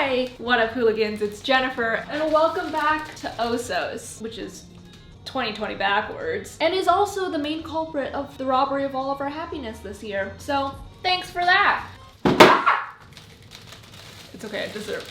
Hi! What up, hooligans? It's Jennifer, and welcome back to Osos, which is 2020 backwards, and is also the main culprit of the robbery of all of our happiness this year. So, thanks for that! It's okay, it deserved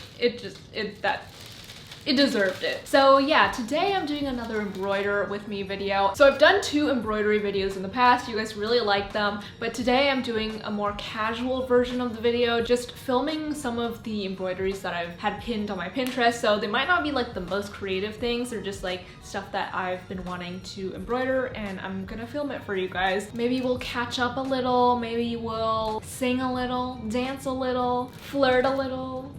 it. So yeah, today I'm doing another embroider with me video. So I've done 2 embroidery videos in the past, you guys really like them, but today I'm doing a more casual version of the video, just filming some of the embroideries that I've had pinned on my Pinterest. So they might not be like the most creative things, they're just like stuff that I've been wanting to embroider, and I'm gonna film it for you guys. Maybe we'll catch up a little, maybe we'll sing a little, dance a little, flirt a little.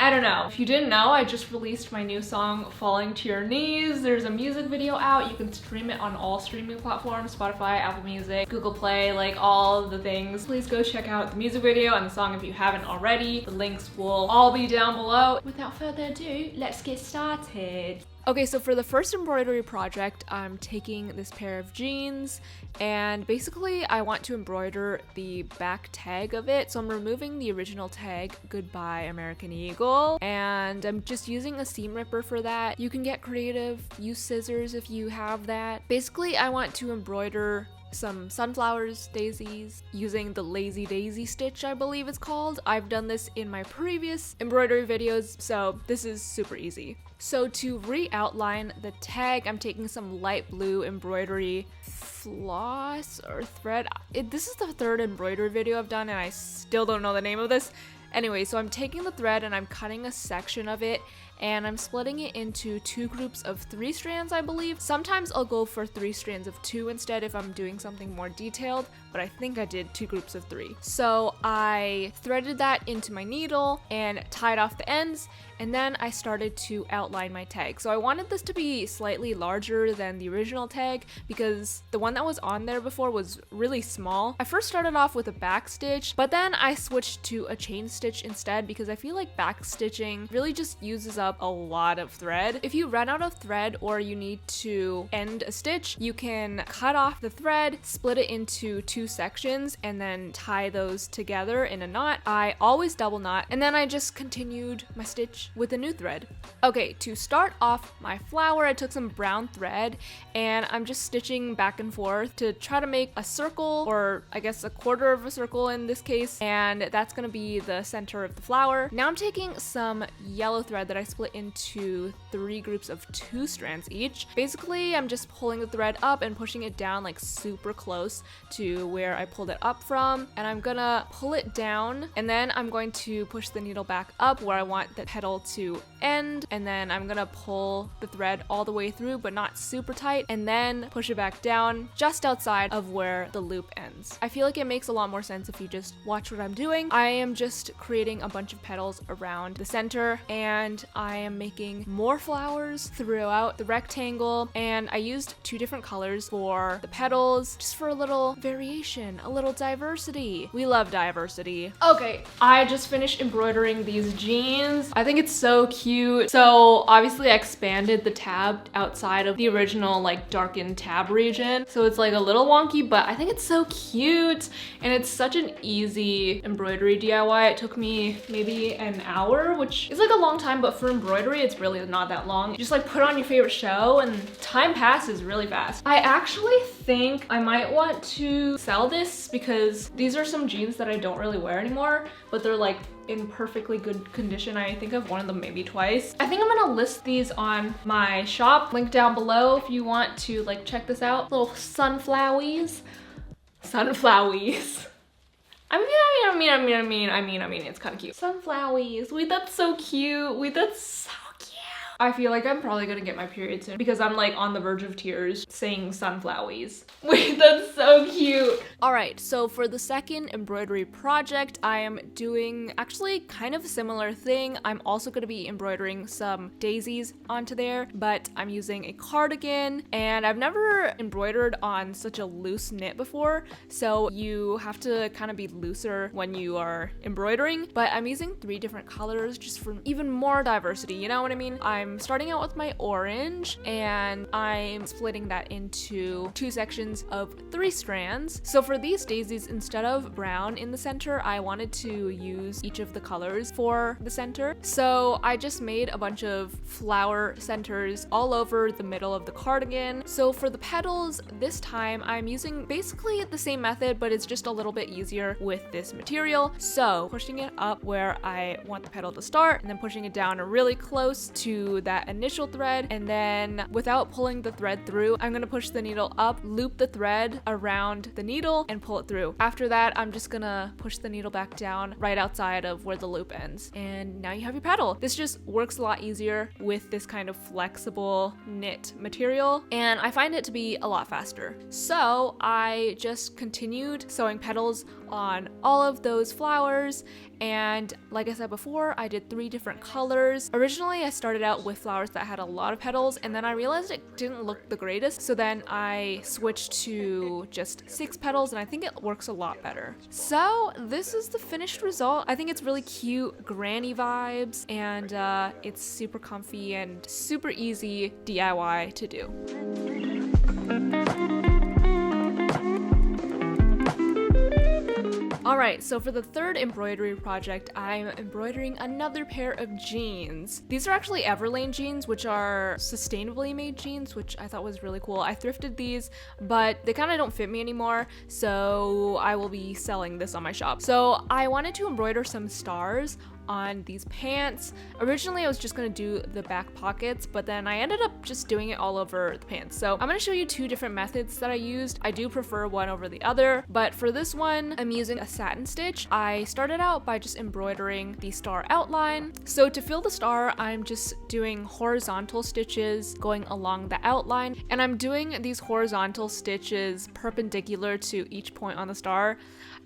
I don't know. If you didn't know, I just released my new song, Falling to Your Knees. There's a music video out. You can stream it on all streaming platforms, Spotify, Apple Music, Google Play, like all of the things. Please go check out the music video and the song if you haven't already. The links will all be down below. Without further ado, let's get started. Okay, so for the first embroidery project, I'm taking this pair of jeans, and basically I want to embroider the back tag of it. So I'm removing the original tag, Goodbye American Eagle, and I'm just using a seam ripper for that. You can get creative, use scissors if you have that. Basically, I want to embroider some sunflowers, daisies, using the lazy daisy stitch, I believe it's called. I've done this in my previous embroidery videos, so this is super easy. So to re-outline the tag, I'm taking some light blue embroidery floss or thread. This is the 3rd embroidery video I've done and I still don't know the name of this. Anyway, so I'm taking the thread and I'm cutting a section of it, and I'm splitting it into 2 groups of 3 strands, I believe. Sometimes I'll go for 3 strands of 2 instead if I'm doing something more detailed, but I think I did 2 groups of 3. So I threaded that into my needle and tied off the ends, and then I started to outline my tag. So I wanted this to be slightly larger than the original tag because the one that was on there before was really small. I first started off with a back stitch, but then I switched to a chain stitch instead because I feel like back stitching really just uses up a lot of thread. If you run out of thread or you need to end a stitch, you can cut off the thread, split it into 2 sections, and then tie those together in a knot. I always double knot, and then I just continued my stitch with a new thread. Okay, to start off my flower, I took some brown thread and I'm just stitching back and forth to try to make a circle, or I guess a quarter of a circle in this case, and that's gonna be the center of the flower. Now I'm taking some yellow thread that I split into 3 groups of 2 strands each. Basically, I'm just pulling the thread up and pushing it down like super close to where I pulled it up from, and I'm gonna pull it down, and then I'm going to push the needle back up where I want the petal to end, and then I'm gonna pull the thread all the way through but not super tight, and then push it back down just outside of where the loop ends. I feel like it makes a lot more sense if you just watch what I'm doing. I am just creating a bunch of petals around the center, and I am making more flowers throughout the rectangle, and I used 2 different colors for the petals just for a little variation, a little diversity. We love diversity. Okay, I just finished embroidering these jeans. I think it's so cute. So obviously I expanded the tab outside of the original like darkened tab region, so it's like a little wonky, but I think it's so cute, and it's such an easy embroidery DIY. It took me maybe an hour, which is like a long time, but for embroidery it's really not that long. You just like put on your favorite show and time passes really fast. I actually think I might want to sell this because these are some jeans that I don't really wear anymore, but they're like in perfectly good condition. I think I've worn them maybe twice. I think I'm gonna list these on my shop, link down below if you want to like check this out. Little sunflowies. Sunflowies. I mean, it's kind of cute. Sunflowies. Wait, that's so cute. Wait, that's so cute. I feel like I'm probably gonna get my period soon because I'm like on the verge of tears saying sunflowies. Wait, that's so cute. All right, so for the second embroidery project, I am doing actually kind of a similar thing. I'm also gonna be embroidering some daisies onto there, but I'm using a cardigan, and I've never embroidered on such a loose knit before, so you have to kind of be looser when you are embroidering, but I'm using 3 different colors just for even more diversity, you know what I mean? I'm I'm starting out with my orange and I'm splitting that into 2 sections of 3 strands. So for these daisies, instead of brown in the center, I wanted to use each of the colors for the center. So I just made a bunch of flower centers all over the middle of the cardigan. So for the petals, this time I'm using basically the same method, but it's just a little bit easier with this material. So pushing it up where I want the petal to start, and then pushing it down really close to that initial thread, and then without pulling the thread through, I'm gonna push the needle up, loop the thread around the needle, and pull it through. After that, I'm just gonna push the needle back down right outside of where the loop ends, and now you have your petal. This just works a lot easier with this kind of flexible knit material, and I find it to be a lot faster. So I just continued sewing petals on all of those flowers, and like I said before, I did 3 different colors. Originally I started out with flowers that had a lot of petals, and then I realized it didn't look the greatest, so then I switched to just 6 petals, and I think it works a lot better. So this is the finished result. I think it's really cute, granny vibes, and it's super comfy and super easy DIY to do. Alright, so for the third embroidery project, I'm embroidering another pair of jeans. These are actually Everlane jeans, which are sustainably made jeans, which I thought was really cool. I thrifted these, but they kind of don't fit me anymore, so I will be selling this on my shop. So I wanted to embroider some stars on these pants. Originally I was just gonna do the back pockets, but then I ended up just doing it all over the pants. So I'm gonna show you 2 different methods that I used. I do prefer one over the other, but for this one I'm using a satin stitch. I started out by just embroidering the star outline. So to fill the star, I'm just doing horizontal stitches going along the outline, and I'm doing these horizontal stitches perpendicular to each point on the star.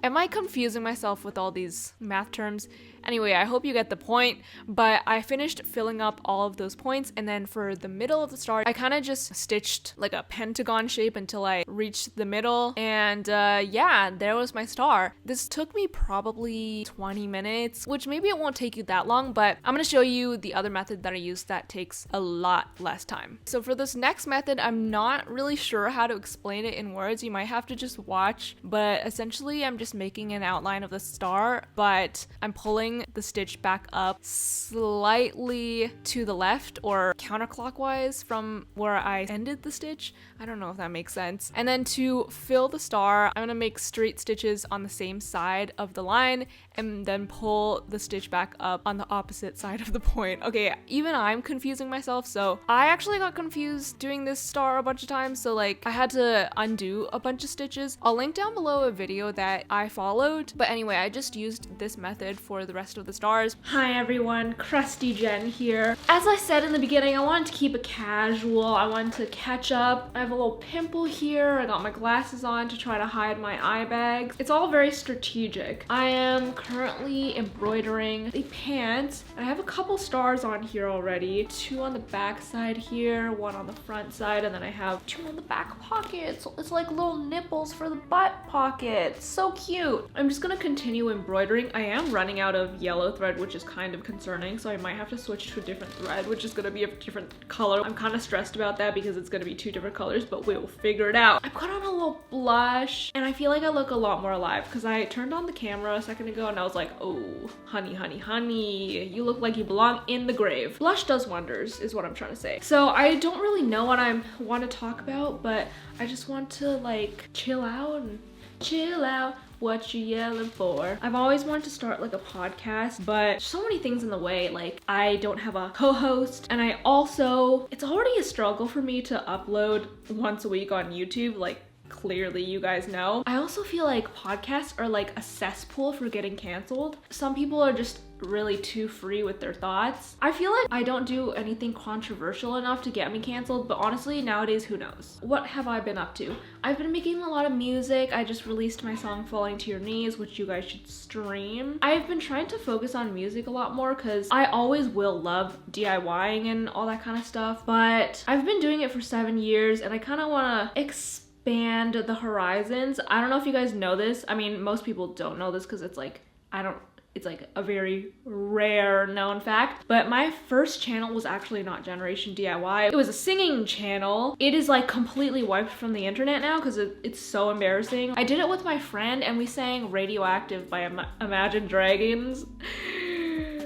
Am I confusing myself with all these math terms? Anyway, I hope you get the point, but I finished filling up all of those points, and then for the middle of the star, I kind of just stitched like a pentagon shape until I reached the middle, and yeah, there was my star. This took me probably 20 minutes, which maybe it won't take you that long, but I'm gonna show you the other method that I use that takes a lot less time. So for this next method, I'm not really sure how to explain it in words. You might have to just watch, but essentially I'm just making an outline of the star, but I'm pulling the stitch back up slightly to the left or counterclockwise from where I ended the stitch. I don't know if that makes sense. And then to fill the star, I'm gonna make straight stitches on the same side of the line and then pull the stitch back up on the opposite side of the point. Okay, even I'm confusing myself, so I actually got confused doing this star a bunch of times, so like I had to undo a bunch of stitches. I'll link down below a video that I followed, but anyway, I just used this method for the rest of the stars. Hi everyone, Crusty Jen here. As I said in the beginning, I wanted to keep it casual. I wanted to catch up. I have a little pimple here. I got my glasses on to try to hide my eye bags. It's all very strategic. I am currently embroidering the pants. I have a couple stars on here already. 2 on the back side here, 1 on the front side, and then I have 2 on the back pockets. It's like little nipples for the butt pockets. So cute. I'm just gonna continue embroidering. I am running out of yellow thread, which is kind of concerning, so I might have to switch to a different thread, which is gonna be a different color. I'm kind of stressed about that because it's gonna be 2 different colors, but we'll figure it out. I put on a little blush, and I feel like I look a lot more alive because I turned on the camera a second ago and I was like, oh, honey, honey, honey, you look like you belong in the grave. Blush does wonders, is what I'm trying to say. So I don't really know what I want to talk about, but I just want to like chill out and chill out. What you yelling for? I've always wanted to start like a podcast, but so many things in the way. Like I don't have a co-host, and I also, it's already a struggle for me to upload once a week on YouTube, like clearly you guys know. I also feel like podcasts are like a cesspool for getting canceled. Some people are just really too free with their thoughts. I feel like I don't do anything controversial enough to get me canceled, but honestly nowadays, who knows? What have I been up to? I've been making a lot of music. I just released my song Falling to Your Knees, which you guys should stream. I've been trying to focus on music a lot more because I always will love DIYing and all that kind of stuff, but I've been doing it for 7 years and I kind of want to expand the horizons. I don't know if you guys know this. I mean, most people don't know this because it's like, I don't it's like a very rare known fact, but my first channel was actually not Generation DIY. It was a singing channel. It is like completely wiped from the internet now because it's so embarrassing. I did it with my friend and we sang Radioactive by Imagine Dragons.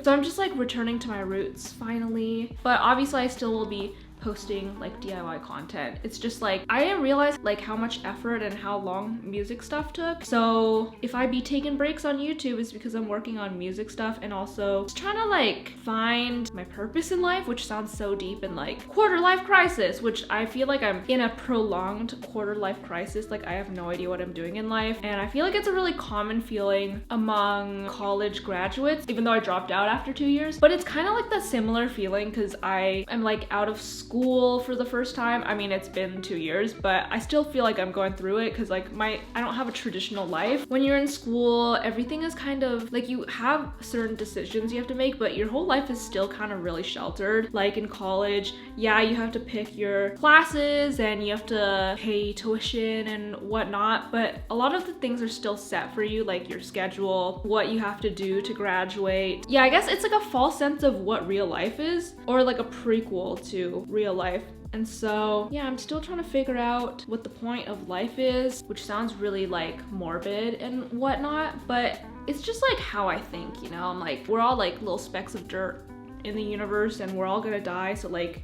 So I'm just like returning to my roots finally, but obviously I still will be posting like DIY content. It's just like I didn't realize like how much effort and how long music stuff took. So if I be taking breaks on YouTube, it's because I'm working on music stuff and also just trying to like find my purpose in life, which sounds so deep, and like quarter life crisis, which I feel like I'm in a prolonged quarter life crisis. Like I have no idea what I'm doing in life, and I feel like it's a really common feeling among college graduates, even though I dropped out after 2 years. But it's kind of like that similar feeling because I am like out of school for the first time. I mean, it's been 2 years, but I still feel like I'm going through it because like I don't have a traditional life. When you're in school, everything is kind of like you have certain decisions you have to make, but your whole life is still kind of really sheltered. Like in college, yeah, you have to pick your classes and you have to pay tuition and whatnot, but a lot of the things are still set for you, like your schedule, what you have to do to graduate. Yeah, I guess it's like a false sense of what real life is, or like a prequel to real life. And so yeah, I'm still trying to figure out what the point of life is, which sounds really like morbid and whatnot, but it's just like how I think, you know? I'm like, we're all like little specks of dirt in the universe and we're all gonna die, so like,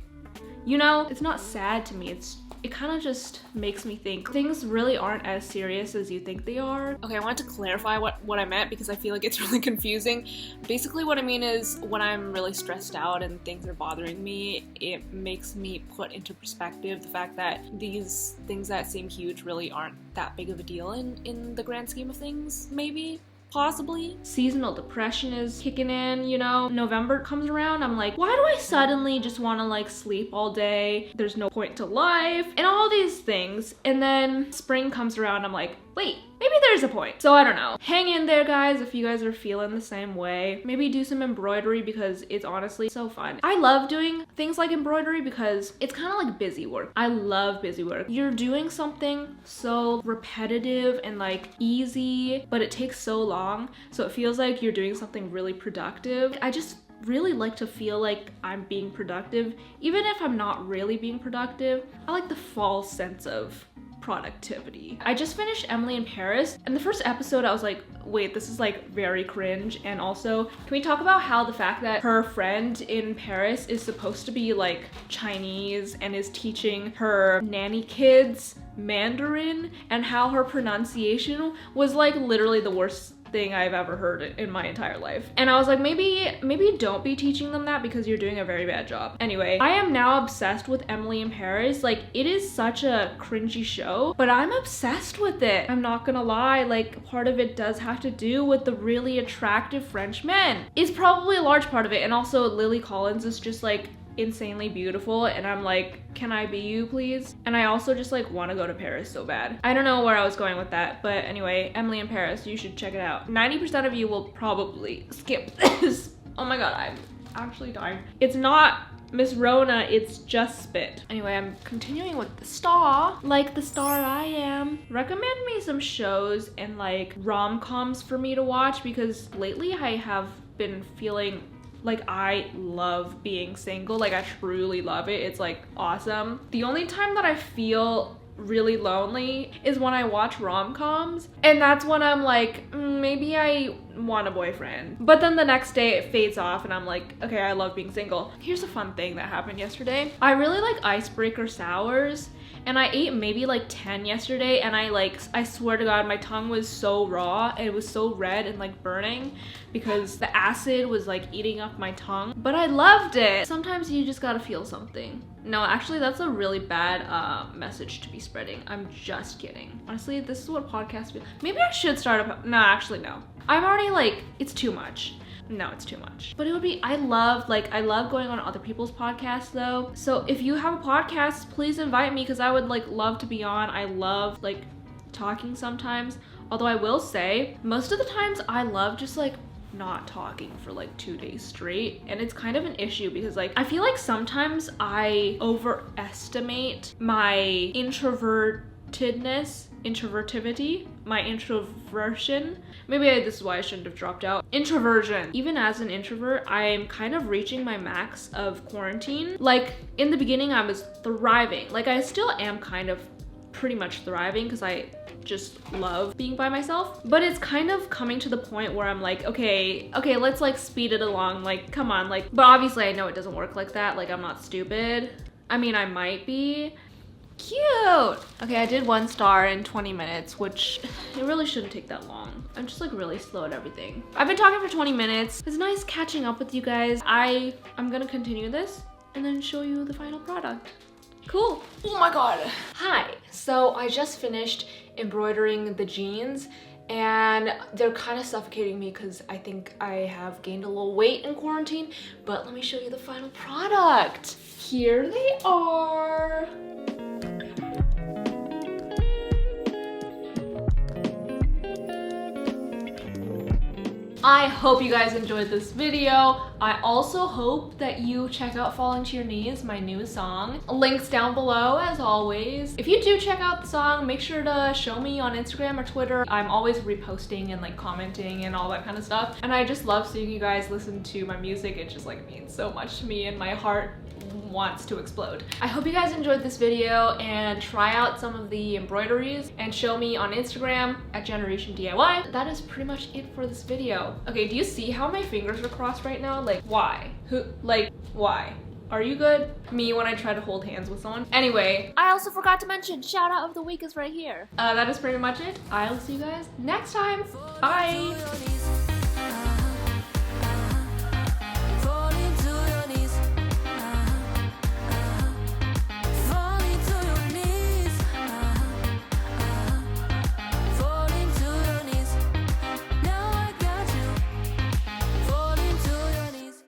you know, it's not sad to me. It kind of just makes me think things really aren't as serious as you think they are. Okay, I wanted to clarify what I meant because I feel like it's really confusing. Basically what I mean is when I'm really stressed out and things are bothering me, it makes me put into perspective the fact that these things that seem huge really aren't that big of a deal in the grand scheme of things, maybe. Possibly. Seasonal depression is kicking in, you know? November comes around, I'm like, why do I suddenly just want to like sleep all day? There's no point to life and all these things. And then spring comes around, I'm like, wait, maybe there's a point. So I don't know. Hang in there, guys, if you guys are feeling the same way. Maybe do some embroidery because it's honestly so fun. I love doing things like embroidery because it's kind of like busy work. I love busy work. You're doing something so repetitive and like easy, but it takes so long. So it feels like you're doing something really productive. I just really like to feel like I'm being productive, even if I'm not really being productive. I like the false sense of productivity. I just finished Emily in Paris, and the first episode I was like, wait, this is like very cringe. And also, can we talk about how the fact that her friend in Paris is supposed to be like Chinese and is teaching her nanny kids Mandarin, and how her pronunciation was like literally the worst thing I've ever heard in my entire life. And I was like, maybe don't be teaching them that because you're doing a very bad job. Anyway, I am now obsessed with Emily in Paris. Like, it is such a cringy show, but I'm obsessed with it. I'm not gonna lie, like part of it does have to do with the really attractive French men. It's probably a large part of it. And also Lily Collins is just like insanely beautiful, and I'm like, can I be you please? And I also just like want to go to Paris so bad. I don't know where I was going with that, but anyway, Emily in Paris, you should check it out. 90% of you will probably skip this. Oh my god, I'm actually dying. It's not Miss Rona, it's just spit. Anyway, I'm continuing with the star, like the star I am. Recommend me some shows and like rom-coms for me to watch, because lately I have been feeling like I love being single. Like, I truly love it. It's like awesome. The only time that I feel really lonely is when I watch rom-coms, and that's when I'm like, maybe I want a boyfriend. But then the next day it fades off and I'm like, okay, I love being single. Here's a fun thing that happened yesterday. I really like icebreaker sours, and I ate maybe like 10 yesterday, and I swear to God, my tongue was so raw and it was so red and like burning because the acid was like eating up my tongue, but I loved it. Sometimes you just gotta feel something. No, actually that's a really bad message to be spreading. I'm just kidding. Honestly, this is what podcasts feel. Maybe I should start a, no, actually no. I'm already like, it's too much. No, it's too much. But it would be, I love going on other people's podcasts though. So if you have a podcast, please invite me, because I would like love to be on. I love like talking sometimes. Although I will say, most of the times I love just like not talking for like 2 days straight, and it's kind of an issue because like I feel like sometimes I overestimate my introvertivity, my introversion, this is why I shouldn't have dropped out. Introversion. Even as an introvert, I'm kind of reaching my max of quarantine. Like, in the beginning, I was thriving. Like, I still am kind of pretty much thriving because I just love being by myself. But it's kind of coming to the point where I'm like, okay, let's like speed it along. Like, come on, like, but obviously I know it doesn't work like that. Like, I'm not stupid. I mean, I might be. Cute. Okay, I did 1 star in 20 minutes, which it really shouldn't take that long. I'm just like really slow at everything. I've been talking for 20 minutes. It's nice catching up with you guys. I'm gonna continue this and then show you the final product. Cool. Oh my god. Hi. So I just finished embroidering the jeans and they're kind of suffocating me because I think I have gained a little weight in quarantine, but let me show you the final product. Here they are. I hope you guys enjoyed this video. I also hope that you check out Falling to Your Knees, my new song. Links down below as always. If you do check out the song, make sure to show me on Instagram or Twitter. I'm always reposting and like commenting and all that kind of stuff. And I just love seeing you guys listen to my music. It just like means so much to me and my heart wants to explode. I hope you guys enjoyed this video and try out some of the embroideries and show me on Instagram at JENerationDIY. That is pretty much it for this video. Okay, do you see how my fingers are crossed right now? Like, why? Why? Are you good? Me when I try to hold hands with someone. Anyway, I also forgot to mention shout out of the week is right here. That is pretty much it. I'll see you guys next time. Bye.